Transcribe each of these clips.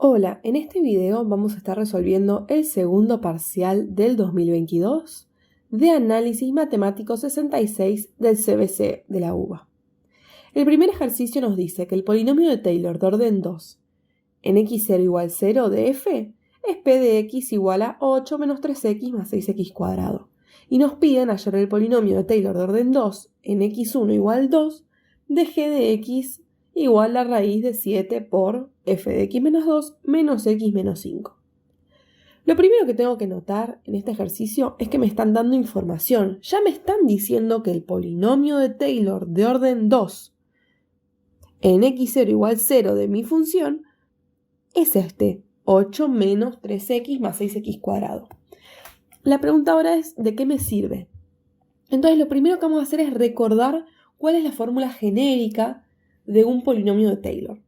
Hola, en este video vamos a estar resolviendo el segundo parcial del 2022 de Análisis Matemático 66 del CBC de la UBA. El primer ejercicio nos dice que el polinomio de Taylor de orden 2 en x0 igual 0 de f es p de x igual a 8 menos 3x más 6x cuadrado. Y nos piden hallar el polinomio de Taylor de orden 2 en x1 igual 2 de g de x igual a la raíz de 7 por f de x menos 2 menos x menos 5. Lo primero que tengo que notar en este ejercicio es que me están dando información. Ya me están diciendo que el polinomio de Taylor de orden 2 en x0 igual 0 de mi función es este, 8 menos 3x más 6x cuadrado. La pregunta ahora es, ¿de qué me sirve? Entonces lo primero que vamos a hacer es recordar cuál es la fórmula genérica de un polinomio de Taylor.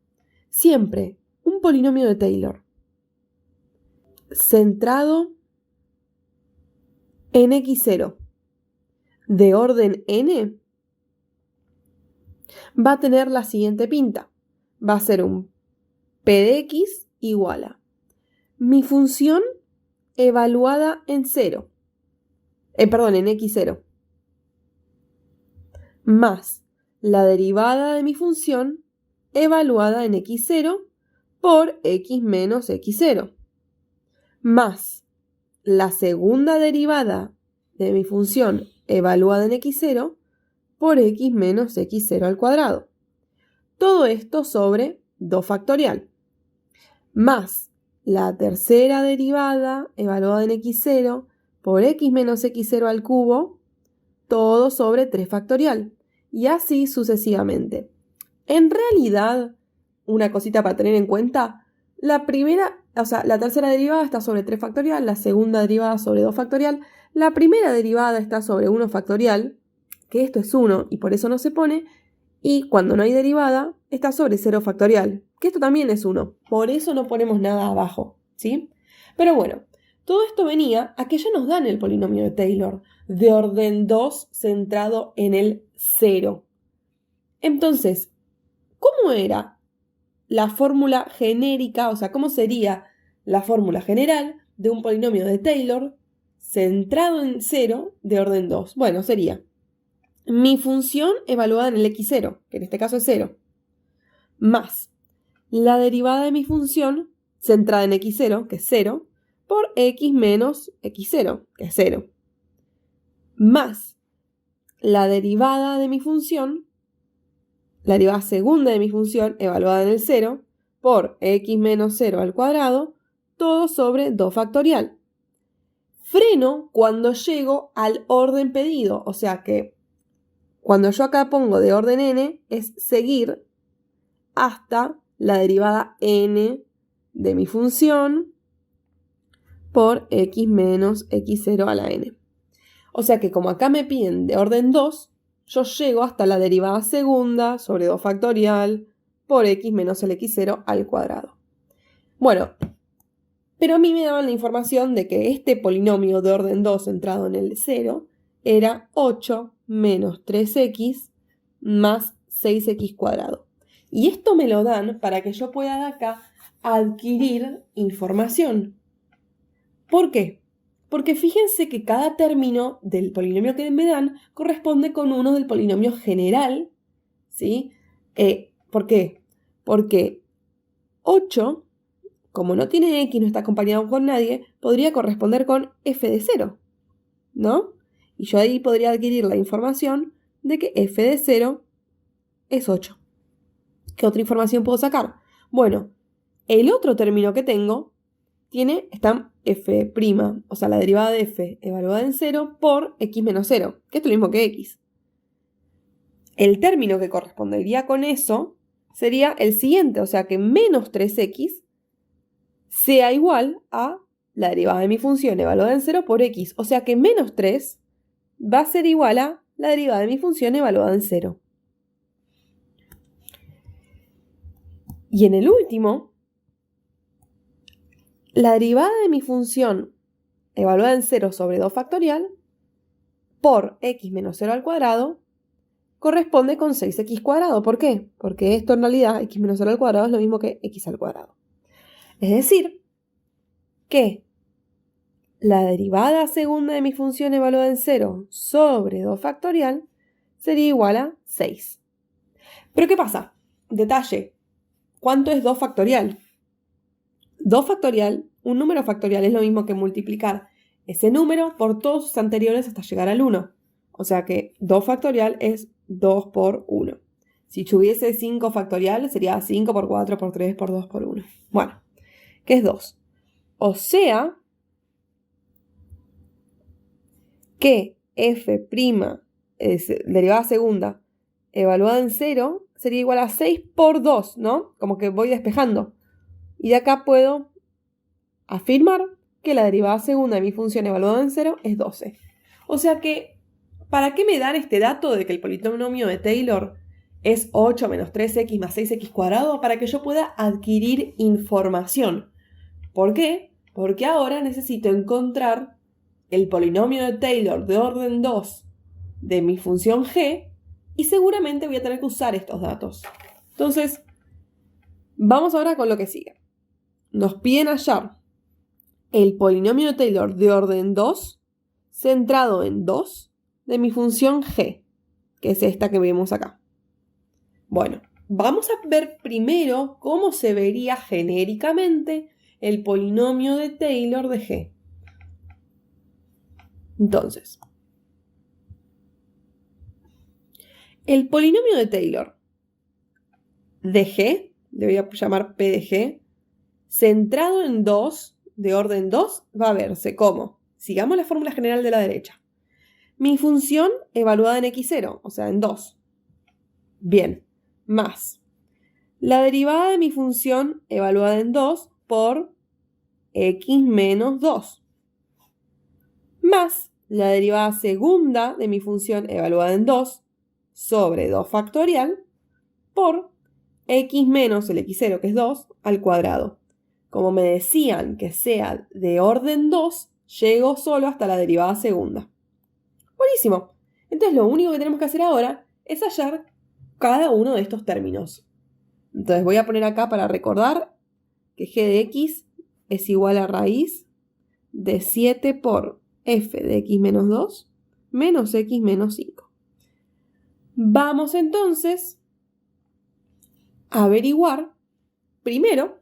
Siempre un polinomio de Taylor centrado en x0 de orden n va a tener la siguiente pinta. Va a ser un p de x igual a mi función evaluada en 0. En x0. Más la derivada de mi función evaluada en x0 por x menos x0. Más la segunda derivada de mi función evaluada en x0 por x menos x0 al cuadrado. Todo esto sobre 2 factorial. Más la tercera derivada evaluada en x0 por x menos x0 al cubo, todo sobre 3 factorial. Y así sucesivamente. En realidad, una cosita para tener en cuenta, la tercera derivada está sobre 3 factorial, la segunda derivada sobre 2 factorial, la primera derivada está sobre 1 factorial, que esto es 1 y por eso no se pone, y cuando no hay derivada está sobre 0 factorial, que esto también es 1, por eso no ponemos nada abajo, ¿sí? Pero bueno, todo esto venía a que ya nos dan el polinomio de Taylor de orden 2 centrado en el 0. Entonces, ¿cómo era la fórmula genérica? O sea, ¿cómo sería la fórmula general de un polinomio de Taylor centrado en 0 de orden 2? Bueno, sería mi función evaluada en el x0, que en este caso es 0, más la derivada de mi función centrada en x0, que es 0, por x menos x0, que es 0, más la derivada de mi función, la derivada segunda de mi función evaluada en el 0, por x menos 0 al cuadrado, todo sobre 2 factorial. Freno cuando llego al orden pedido, o sea que cuando yo acá pongo de orden n, es seguir hasta la derivada n de mi función por x menos x0 a la n. O sea que como acá me piden de orden 2, yo llego hasta la derivada segunda sobre 2 factorial por x menos el x0 al cuadrado. Bueno, pero a mí me daban la información de que este polinomio de orden 2 centrado en el 0 era 8 menos 3x más 6x cuadrado. Y esto me lo dan para que yo pueda de acá adquirir información. ¿Por qué? Porque fíjense que cada término del polinomio que me dan corresponde con uno del polinomio general, ¿sí? ¿Por qué? Porque 8, como no tiene x, no está acompañado con nadie, podría corresponder con f de 0, ¿no? Y yo ahí podría adquirir la información de que f de 0 es 8. ¿Qué otra información puedo sacar? Bueno, el otro término que tengo está f', o sea, la derivada de f evaluada en 0 por x menos 0, que es lo mismo que x. El término que correspondería con eso sería el siguiente, o sea que menos 3x sea igual a la derivada de mi función evaluada en 0 por x, o sea que menos 3 va a ser igual a la derivada de mi función evaluada en 0. Y en el último, la derivada de mi función evaluada en 0 sobre 2 factorial por x menos 0 al cuadrado corresponde con 6x cuadrado. ¿Por qué? Porque esto en realidad, x menos 0 al cuadrado, es lo mismo que x al cuadrado. Es decir, que la derivada segunda de mi función evaluada en 0 sobre 2 factorial sería igual a 6. ¿Pero qué pasa? Detalle. ¿Cuánto es 2 factorial? 2 factorial, un número factorial es lo mismo que multiplicar ese número por todos sus anteriores hasta llegar al 1. O sea que 2 factorial es 2 por 1. Si tuviese 5 factorial sería 5 por 4 por 3 por 2 por 1. Bueno, ¿qué es 2? O sea que f' derivada segunda evaluada en 0 sería igual a 6 por 2, ¿no? Como que voy despejando. Y de acá puedo afirmar que la derivada segunda de mi función evaluada en 0 es 12. O sea que, ¿para qué me dan este dato de que el polinomio de Taylor es 8 menos 3x más 6x cuadrado? Para que yo pueda adquirir información. ¿Por qué? Porque ahora necesito encontrar el polinomio de Taylor de orden 2 de mi función g y seguramente voy a tener que usar estos datos. Entonces, vamos ahora con lo que sigue. Nos piden hallar el polinomio de Taylor de orden 2 centrado en 2 de mi función g, que es esta que vemos acá. Bueno, vamos a ver primero cómo se vería genéricamente el polinomio de Taylor de g. Entonces, el polinomio de Taylor de g, le voy a llamar P de g, centrado en 2, de orden 2, va a verse como, sigamos la fórmula general de la derecha, mi función evaluada en x0, o sea, en 2. Bien, más la derivada de mi función evaluada en 2 por x menos 2, más la derivada segunda de mi función evaluada en 2 sobre 2 factorial por x menos el x0, que es 2, al cuadrado. Como me decían que sea de orden 2, llego solo hasta la derivada segunda. Buenísimo. Entonces lo único que tenemos que hacer ahora es hallar cada uno de estos términos. Entonces voy a poner acá para recordar que g de x es igual a raíz de 7 por f de x menos 2 menos x menos 5. Vamos entonces a averiguar primero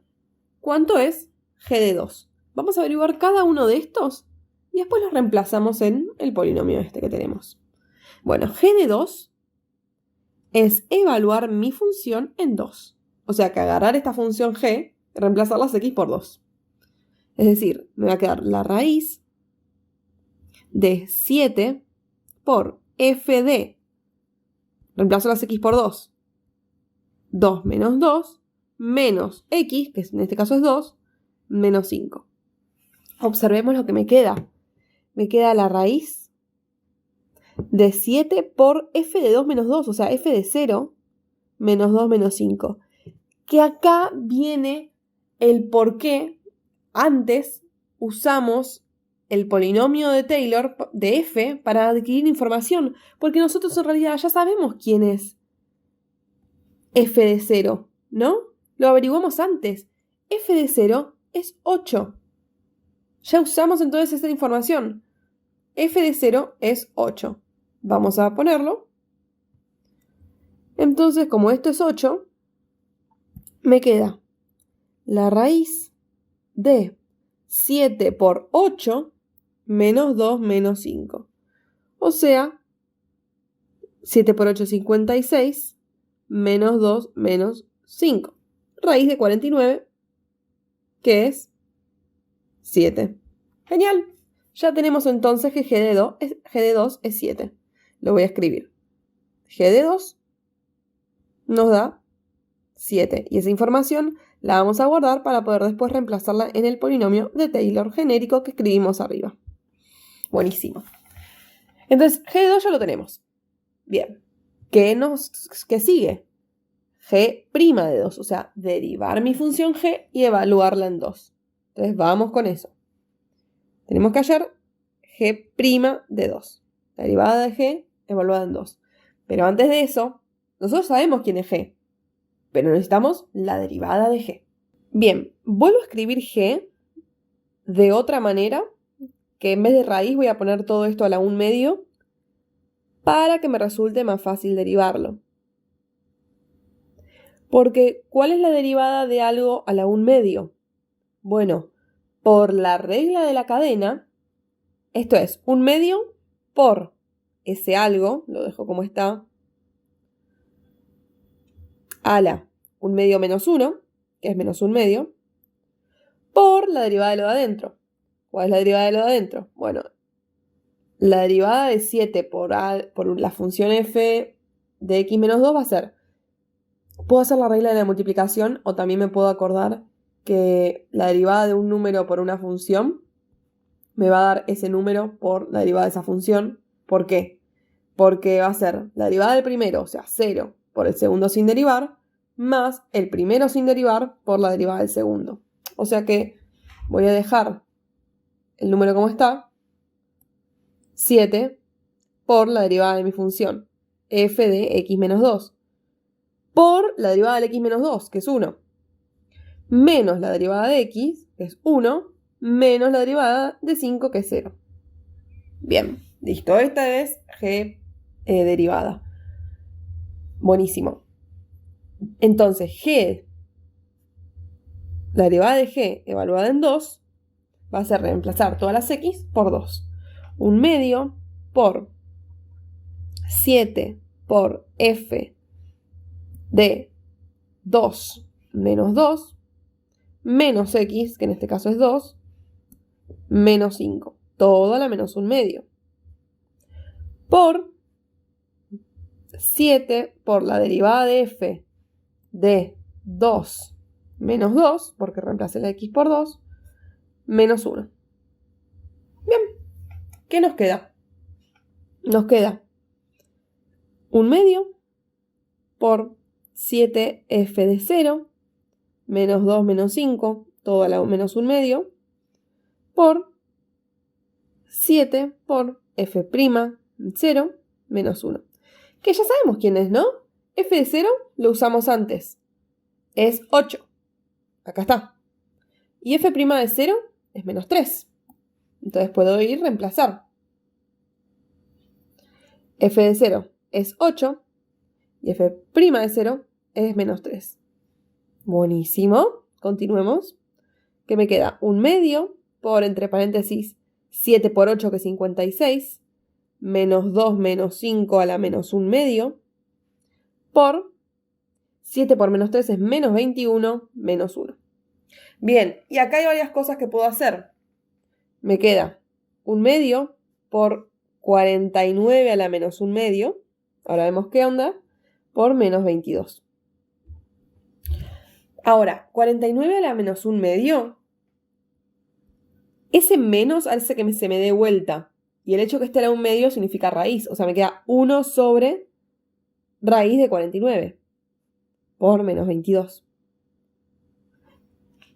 cuánto es g de 2. Vamos a averiguar cada uno de estos y después los reemplazamos en el polinomio este que tenemos. Bueno, g de 2 es evaluar mi función en 2. O sea que agarrar esta función g, reemplazar las x por 2. Es decir, me va a quedar la raíz de 7 por f de, reemplazo las x por 2, 2 menos 2, menos x, que en este caso es 2, menos 5. Observemos lo que me queda. Me queda la raíz de 7 por f de 2 menos 2, o sea, f de 0 menos 2 menos 5. Que acá viene el por qué antes usamos el polinomio de Taylor de f para adquirir información, porque nosotros en realidad ya sabemos quién es f de 0, ¿no? Lo averiguamos antes. F de 0 es 8. Ya usamos entonces esta información. F de 0 es 8. Vamos a ponerlo. Entonces, como esto es 8, me queda la raíz de 7 por 8 menos 2 menos 5. O sea, 7 por 8 es 56, menos 2 menos 5. Raíz de 49, que es 7. Genial. Ya tenemos entonces que g de 2 es 7. Lo voy a escribir. G de 2 nos da 7. Y esa información la vamos a guardar para poder después reemplazarla en el polinomio de Taylor genérico que escribimos arriba. Buenísimo. Entonces, g de 2 ya lo tenemos. Bien. ¿Qué sigue? G' de 2. O sea, derivar mi función g y evaluarla en 2. Entonces, vamos con eso. Tenemos que hallar g' de 2. La derivada de g evaluada en 2. Pero antes de eso, nosotros sabemos quién es g. Pero necesitamos la derivada de g. Bien, vuelvo a escribir g de otra manera, que en vez de raíz voy a poner todo esto a la 1/2 para que me resulte más fácil derivarlo. Porque, ¿cuál es la derivada de algo a la 1/2? Bueno, por la regla de la cadena, esto es 1/2 por ese algo, lo dejo como está, a la 1/2 menos 1, que es menos 1/2, por la derivada de lo de adentro. ¿Cuál es la derivada de lo de adentro? Bueno, la derivada de 7 por la función f de x menos 2 va a ser, puedo hacer la regla de la multiplicación o también me puedo acordar que la derivada de un número por una función me va a dar ese número por la derivada de esa función. ¿Por qué? Porque va a ser la derivada del primero, o sea, 0 por el segundo sin derivar, más el primero sin derivar por la derivada del segundo. O sea que voy a dejar el número como está, 7 por la derivada de mi función, f de x menos 2, por la derivada del x menos 2, que es 1, menos la derivada de x, que es 1, menos la derivada de 5, que es 0. Bien, listo. Esta es g derivada. Buenísimo. Entonces, la derivada de g evaluada en 2 va a ser reemplazar todas las x por 2. 1/2 por 7 por f de 2 menos 2 menos x, que en este caso es 2, menos 5. Todo a la menos 1/2. Por 7 por la derivada de f de 2 menos 2, porque reemplacé la x por 2, menos 1. Bien, ¿qué nos queda? Nos queda 1/2 por 7f de 0, menos 2 menos 5, todo a la menos 1/2, por 7 por f' 0 menos 1. Que ya sabemos quién es, ¿no? F de 0 lo usamos antes. Es 8. Acá está. Y f' de 0 es menos 3. Entonces puedo ir a reemplazar. F de 0 es 8 y f' de 0 es menos 3. Buenísimo. Continuemos. ¿Qué me queda? 1/2 por, entre paréntesis, 7 por 8, que es 56, menos 2 menos 5 a la menos 1/2, por 7 por menos 3 es menos 21, menos 1. Bien, y acá hay varias cosas que puedo hacer. Me queda 1/2 por 49 a la menos 1/2, ahora vemos qué onda, por menos 22. Ahora, 49 a la menos 1/2, ese menos hace que se me dé vuelta. Y el hecho que esté a la 1/2 significa raíz. O sea, me queda 1 sobre raíz de 49 por menos 22.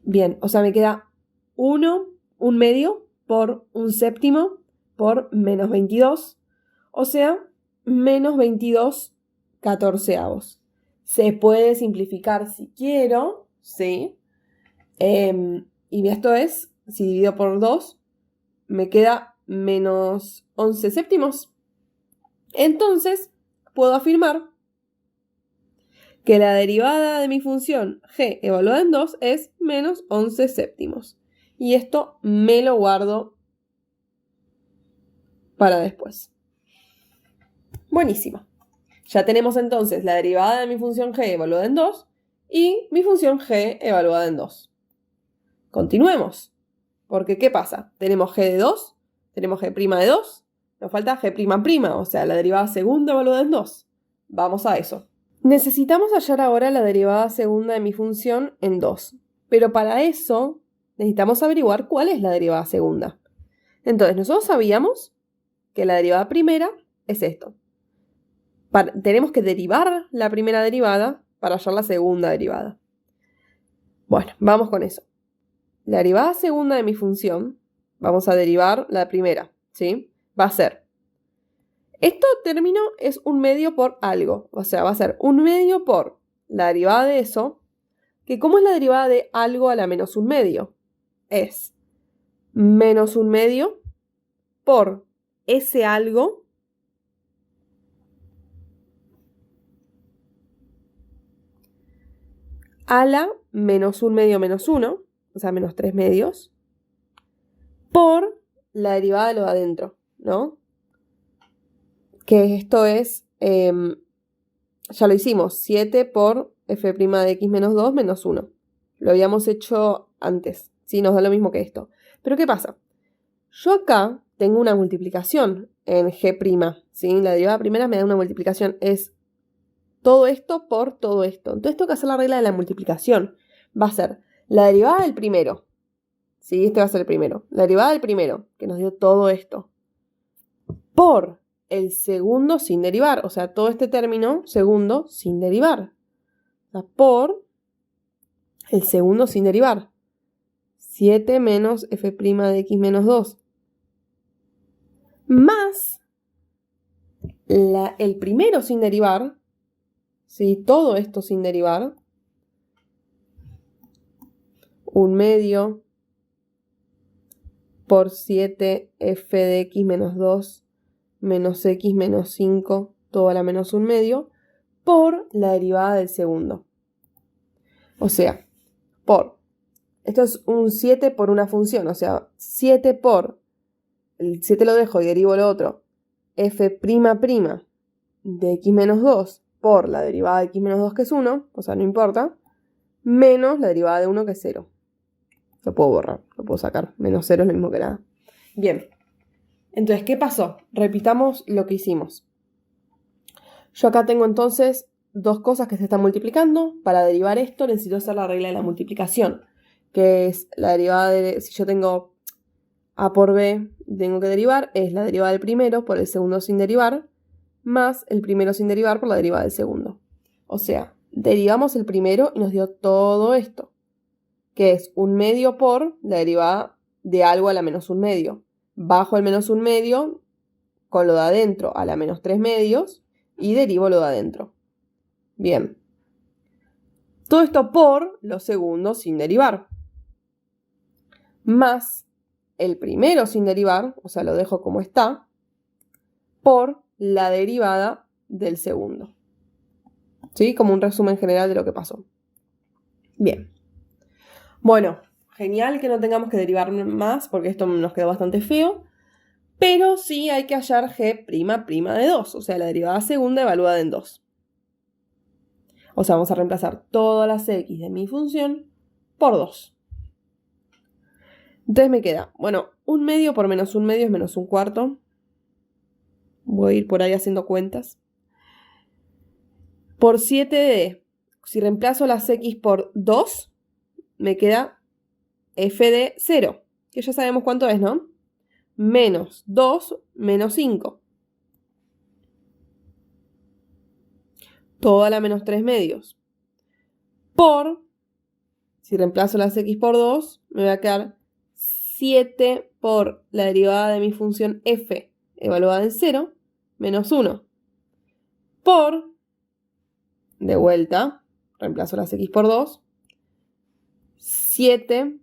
Bien, o sea, me queda 1/2 por 1/7 por menos 22. O sea, menos 22 catorceavos. Se puede simplificar si quiero, ¿sí? Y esto es, si divido por 2, me queda menos 11 séptimos. Entonces, puedo afirmar que la derivada de mi función g evaluada en 2 es menos 11 séptimos. Y esto me lo guardo para después. Buenísimo. Ya tenemos entonces la derivada de mi función g evaluada en 2 y mi función g evaluada en 2. Continuemos. Porque, ¿qué pasa? Tenemos g de 2, tenemos g' de 2, nos falta g'', o sea, la derivada segunda evaluada en 2. Vamos a eso. Necesitamos hallar ahora la derivada segunda de mi función en 2. Pero para eso necesitamos averiguar cuál es la derivada segunda. Entonces, nosotros sabíamos que la derivada primera es esto. Tenemos que derivar la primera derivada para hallar la segunda derivada. Bueno, vamos con eso. La derivada segunda de mi función, vamos a derivar la primera, ¿sí? Va a ser, esto término es 1/2 por algo, o sea, va a ser 1/2 por la derivada de eso, que ¿cómo es la derivada de algo a la menos un medio? Es menos un medio por ese algo a la menos un medio menos 1, o sea, menos 3 medios, por la derivada de lo de adentro, ¿no? Que esto es, ya lo hicimos, 7 por f' de x menos 2 menos 1. Lo habíamos hecho antes, ¿sí? Nos da lo mismo que esto. Pero ¿qué pasa? Yo acá tengo una multiplicación en g', ¿sí? La derivada primera me da una multiplicación, es todo esto por todo esto. Entonces tengo que hacer la regla de la multiplicación. Va a ser la derivada del primero, ¿sí? Este va a ser el primero. La derivada del primero, que nos dio todo esto, por el segundo sin derivar. O sea, todo este término segundo sin derivar. O sea, por el segundo sin derivar. 7 menos f' de x menos 2. Más el primero sin derivar. ¿Sí? Todo esto sin derivar. 1 medio por 7f de x menos 2 menos x menos 5, todo a la menos 1 medio, por la derivada del segundo. O sea, esto es un 7 por una función, o sea, 7 por, el 7 lo dejo y derivo lo otro, f' de x menos 2 por la derivada de x menos 2 que es 1, o sea, no importa, menos la derivada de 1 que es 0. Lo puedo borrar, lo puedo sacar, menos 0 es lo mismo que nada. Bien, entonces, ¿qué pasó? Repitamos lo que hicimos. Yo acá tengo entonces dos cosas que se están multiplicando. Para derivar esto necesito hacer la regla de la multiplicación, que es la derivada de, si yo tengo a por b, tengo que derivar, es la derivada del primero por el segundo sin derivar, más el primero sin derivar por la derivada del segundo. O sea, derivamos el primero y nos dio todo esto, que es 1 medio por la derivada de algo a la menos 1 medio. Bajo el menos 1 medio con lo de adentro a la menos 3 medios y derivo lo de adentro. Bien. Todo esto por los segundos sin derivar. Más el primero sin derivar, o sea, lo dejo como está, por la derivada del segundo. ¿Sí? Como un resumen general de lo que pasó. Bien. Bueno, genial que no tengamos que derivar más porque esto nos quedó bastante feo. Pero sí hay que hallar g' de 2, o sea, la derivada segunda evaluada en 2. O sea, vamos a reemplazar todas las x de mi función por 2. Entonces me queda, bueno, 1 medio por menos 1 medio es menos 1 cuarto. Voy a ir por ahí haciendo cuentas. Por 7d, si reemplazo las x por 2, me queda f de 0, que ya sabemos cuánto es, ¿no? Menos 2 menos 5. Todo a la menos 3 medios. Por, si reemplazo las x por 2, me va a quedar 7 por la derivada de mi función f evaluada en 0, menos 1. Por, de vuelta, reemplazo las x por 2, 7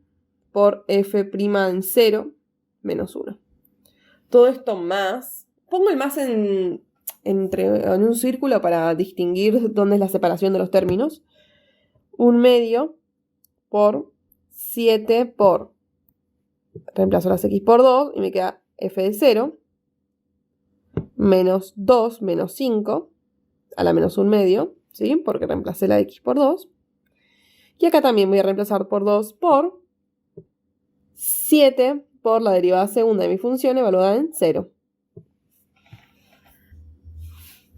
por f' en 0, menos 1. Todo esto más, pongo el más en un círculo para distinguir dónde es la separación de los términos. 1 medio por 7 por, reemplazo las x por 2 y me queda f de 0, menos 2 menos 5, a la menos 1 medio, ¿sí? Porque reemplacé la x por 2. Y acá también voy a reemplazar por 2 por 7 por la derivada segunda de mi función evaluada en 0.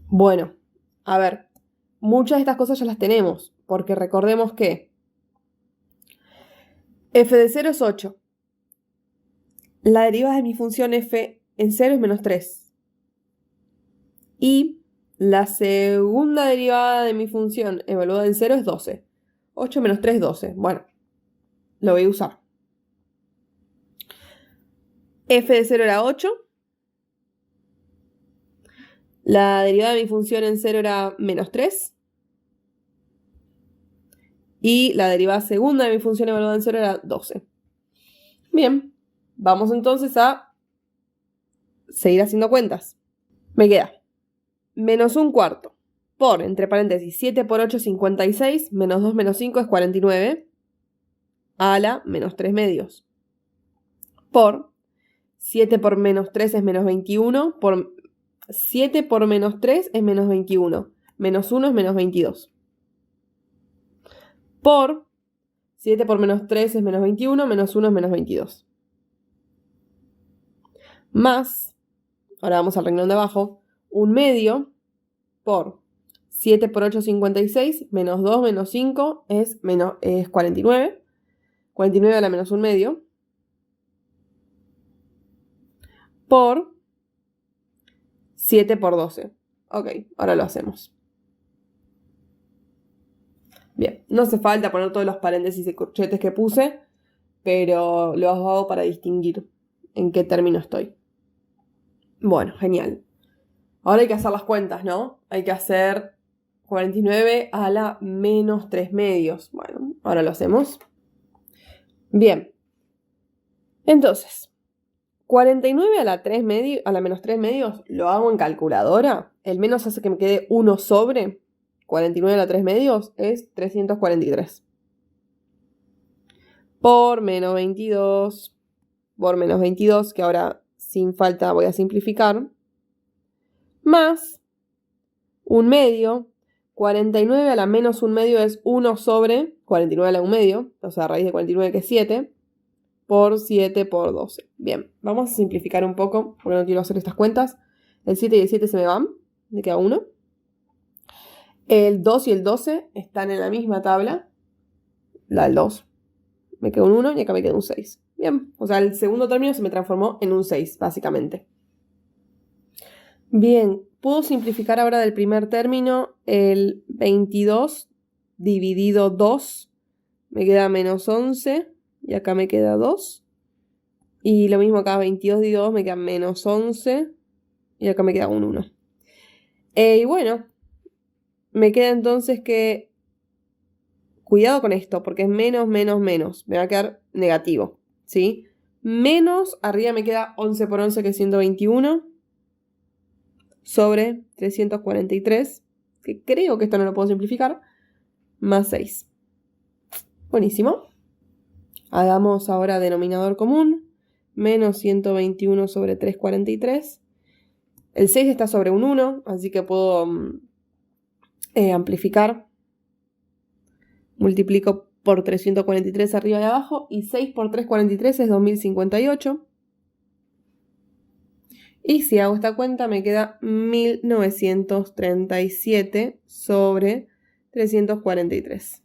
Bueno, a ver, muchas de estas cosas ya las tenemos, porque recordemos que f de 0 es 8. La derivada de mi función f en 0 es menos 3. Y la segunda derivada de mi función evaluada en 0 es 12. 8 menos 3, 12. Bueno, lo voy a usar. F de 0 era 8. La derivada de mi función en 0 era menos 3. Y la derivada segunda de mi función evaluada en 0 era 12. Bien, vamos entonces a seguir haciendo cuentas. Me queda menos un cuarto por, entre paréntesis, 7 por 8 es 56, menos 2 menos 5 es 49, a la menos 3 medios. Por 7 por menos 3 es menos 21, por 7 por menos 3 es menos 21, menos 1 es menos 22. Por 7 por menos 3 es menos 21, menos 1 es menos 22. Más, ahora vamos al renglón de abajo, un medio por 7 por 8 es 56, menos 2 menos 5 es 49. 49 a la menos un medio. Por 7 por 12. Ok, ahora lo hacemos. Bien, no hace falta poner todos los paréntesis y corchetes que puse, pero lo hago para distinguir en qué término estoy. Bueno, genial. Ahora hay que hacer las cuentas, ¿no? Hay que hacer 49 a la menos 3 medios. Bueno, ahora lo hacemos. Bien. Entonces, 49 a la menos 3 medios lo hago en calculadora. El menos hace que me quede 1 sobre 49 a la 3 medios es 343. Por menos 22. Por menos 22, que ahora sin falta voy a simplificar. Más un medio. 49 a la menos un medio es 1 sobre 49 a la un medio. O sea, raíz de 49 que es 7. Por 7 por 12. Bien, vamos a simplificar un poco, porque no quiero hacer estas cuentas. El 7 y el 7 se me van, me queda 1. El 2 y el 12 están en la misma tabla. La del 2. Me queda un 1 y acá me queda un 6. Bien, o sea, el segundo término se me transformó en un 6, básicamente. Bien, puedo simplificar ahora del primer término. El 22 dividido 2 me queda menos 11. Y acá me queda 2. Y lo mismo acá, 22 dividido 2 me queda menos 11. Y acá me queda un 1. Y bueno, me queda entonces que... Cuidado con esto, porque es menos, menos, menos. Me va a quedar negativo, ¿sí? Menos, arriba me queda 11 por 11, que es 121. Sobre 343, que creo que esto no lo puedo simplificar. Más 6. Buenísimo. Hagamos ahora denominador común. Menos 121 sobre 343. El 6 está sobre un 1, así que puedo amplificar. Multiplico por 343 arriba y abajo. Y 6 por 343 es 2058. Y si hago esta cuenta me queda 1937 sobre 343.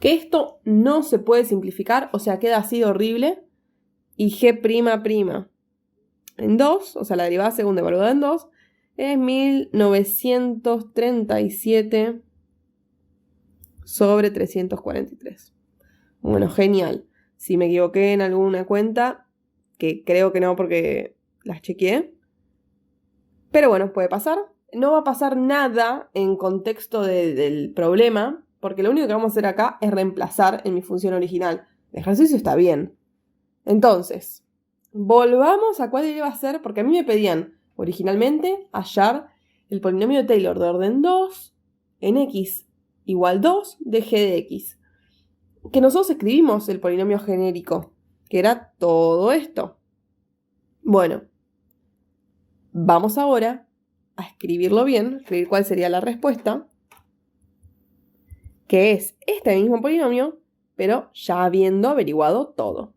Que esto no se puede simplificar, o sea, queda así horrible. Y G'' en 2, o sea, la derivada segunda evaluada en 2, es 1937 sobre 343. Bueno, genial. Si me equivoqué en alguna cuenta, que creo que no porque las chequeé. Pero bueno, puede pasar. No va a pasar nada en contexto del problema, porque lo único que vamos a hacer acá es reemplazar en mi función original. El ejercicio está bien. Entonces, volvamos a cuál iba a ser, porque a mí me pedían originalmente hallar el polinomio de Taylor de orden 2 en x igual 2 de g de x. Que nosotros escribimos el polinomio genérico, que era todo esto. Bueno, vamos ahora a escribirlo bien, escribir cuál sería la respuesta, que es este mismo polinomio, pero ya habiendo averiguado todo.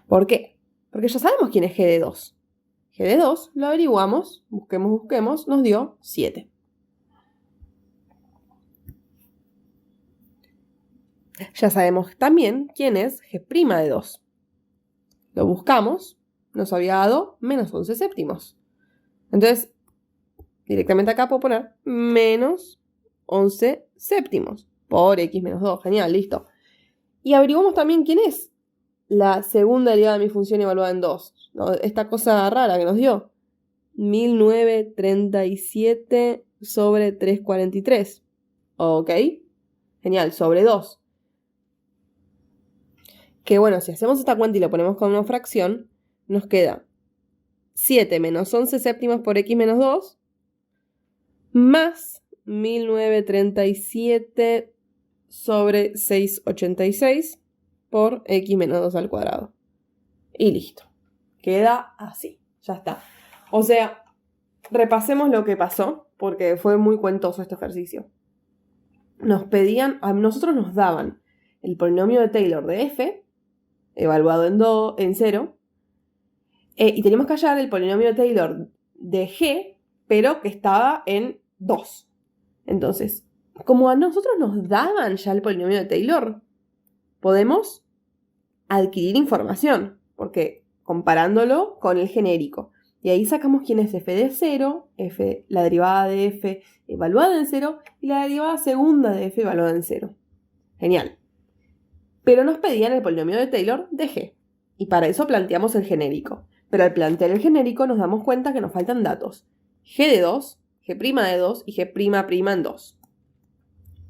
¿Por qué? Porque ya sabemos quién es g de 2. G de 2 lo averiguamos, busquemos, nos dio 7. Ya sabemos también quién es g' de 2. Lo buscamos, nos había dado menos 11 séptimos. Entonces, directamente acá puedo poner menos 11 séptimos por x menos 2. Genial, listo. Y averiguamos también quién es la segunda derivada de mi función evaluada en 2. ¿No? Esta cosa rara que nos dio. 1937 sobre 343. Ok. Genial, sobre 2. Que bueno, si hacemos esta cuenta y lo ponemos con una fracción, nos queda 7 menos 11 séptimos por x menos 2, más 1937 sobre 686 por x menos 2 al cuadrado. Y listo. Queda así. Ya está. O sea, repasemos lo que pasó, porque fue muy cuentoso este ejercicio. A nosotros nos daban el polinomio de Taylor de f, evaluado en 0, y teníamos que hallar el polinomio de Taylor de g, pero que estaba en 2. Entonces, como a nosotros nos daban ya el polinomio de Taylor, podemos adquirir información, porque comparándolo con el genérico. Y ahí sacamos quién es f de 0, la derivada de f evaluada en 0 y la derivada segunda de f evaluada en 0. Genial. Pero nos pedían el polinomio de Taylor de g. Y para eso planteamos el genérico. Pero al plantear el genérico nos damos cuenta que nos faltan datos. G de 2, G' de 2 y G' en 2.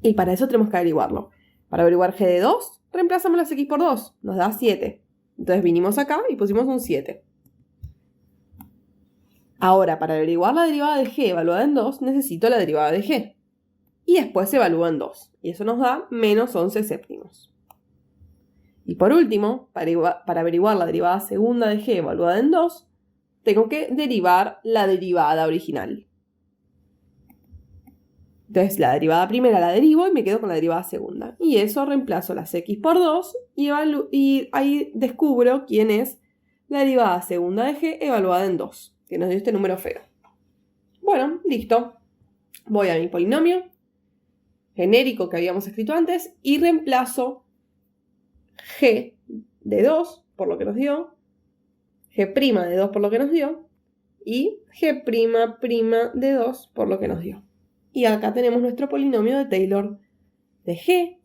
Y para eso tenemos que averiguarlo. Para averiguar G de 2, reemplazamos las x por 2. Nos da 7. Entonces vinimos acá y pusimos un 7. Ahora, para averiguar la derivada de g evaluada en 2, necesito la derivada de g. Y después se evalúa en 2. Y eso nos da menos 11 séptimos. Y por último, para averiguar la derivada segunda de g evaluada en 2, tengo que derivar la derivada original. Entonces la derivada primera la derivo y me quedo con la derivada segunda. Y eso reemplazo las x por 2 y ahí descubro quién es la derivada segunda de g evaluada en 2, que nos dio este número feo. Bueno, listo. Voy a mi polinomio genérico que habíamos escrito antes y reemplazo g de 2 por lo que nos dio, g' de 2 por lo que nos dio y g' de 2 por lo que nos dio. Y acá tenemos nuestro polinomio de Taylor de g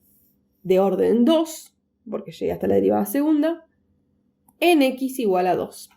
de orden 2, porque llega hasta la derivada segunda, en x igual a 2.